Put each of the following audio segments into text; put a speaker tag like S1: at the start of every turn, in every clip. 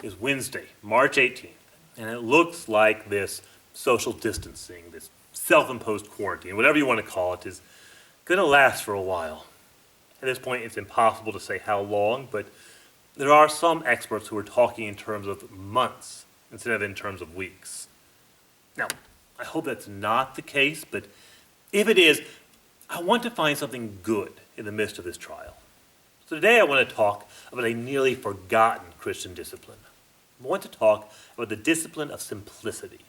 S1: is Wednesday, March 18th, and it looks like this social distancing, this self-imposed quarantine, whatever you want to call it, is going to last for a while. At this point, it's impossible to say how long, but there are some experts who are talking in terms of months instead of in terms of weeks. Now, I hope that's not the case, but if it is, I want to find something good in the midst of this trial. So today I want to talk about a nearly forgotten Christian discipline. I want to talk about the discipline of simplicity.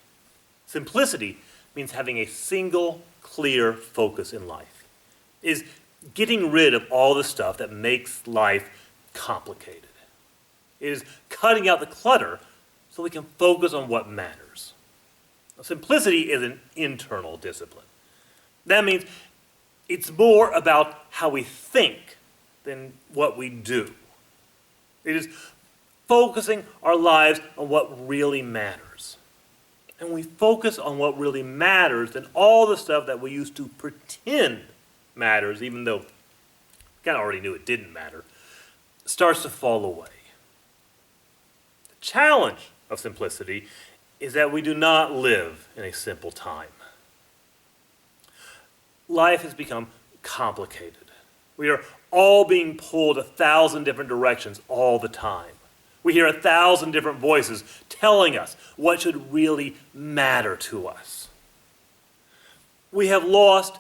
S1: Simplicity means having a single, clear focus in life. It is getting rid of all the stuff that makes life complicated. It is cutting out the clutter so we can focus on what matters. Now, simplicity is an internal discipline. That means it's more about how we think than what we do. It is focusing our lives on what really matters. And when we focus on what really matters, then all the stuff that we used to pretend matters, even though we kind of already knew it didn't matter, starts to fall away. The challenge of simplicity is that we do not live in a simple time. Life has become complicated. We are all being pulled 1,000 different directions all the time. We hear 1,000 different voices telling us what should really matter to us. We have lost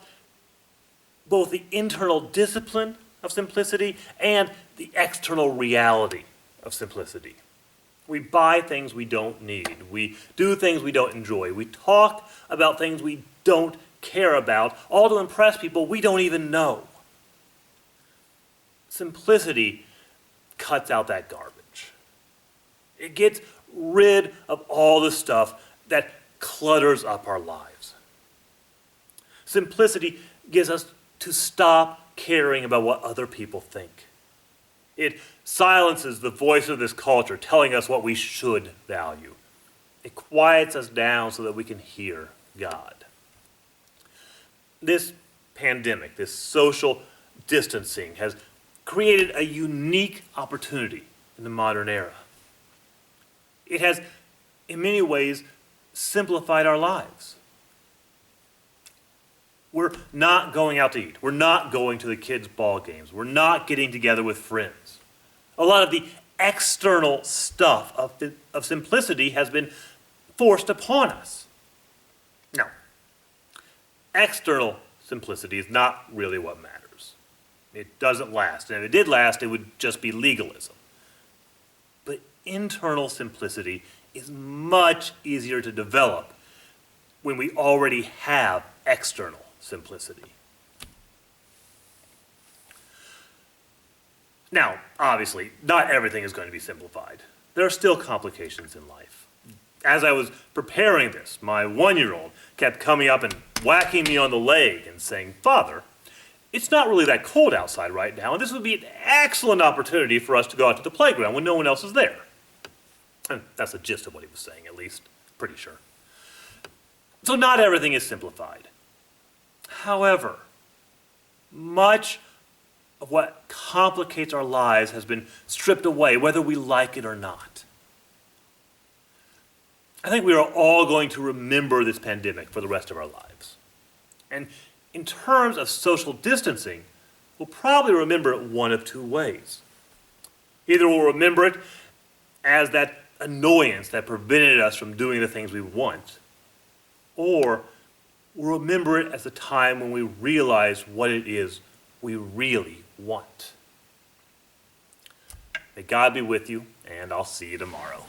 S1: both the internal discipline of simplicity and the external reality of simplicity. We buy things we don't need. We do things we don't enjoy. We talk about things we don't care about, all to impress people we don't even know. Simplicity cuts out that garbage. It gets rid of all the stuff that clutters up our lives. Simplicity gets us to stop caring about what other people think. It silences the voice of this culture telling us what we should value. It quiets us down so that we can hear God. This pandemic, this social distancing, has created a unique opportunity in the modern era. It has, in many ways, simplified our lives. We're not going out to eat. We're not going to the kids' ball games. We're not getting together with friends. A lot of the external stuff of simplicity has been forced upon us. Now, external simplicity is not really what matters. It doesn't last. And if it did last, it would just be legalism. But internal simplicity is much easier to develop when we already have external simplicity. Now, obviously, not everything is going to be simplified. There are still complications in life. As I was preparing this, my 1-year-old kept coming up and whacking me on the leg and saying, "Father, it's not really that cold outside right now, and this would be an excellent opportunity for us to go out to the playground when no one else is there." And that's the gist of what he was saying, at least. Pretty sure. So not everything is simplified. However, much of what complicates our lives has been stripped away, whether we like it or not. I think we are all going to remember this pandemic for the rest of our lives. And in terms of social distancing, we'll probably remember it one of two ways. Either we'll remember it as that annoyance that prevented us from doing the things we want, or we'll remember it as a time when we realize what it is we really want. May God be with you, and I'll see you tomorrow.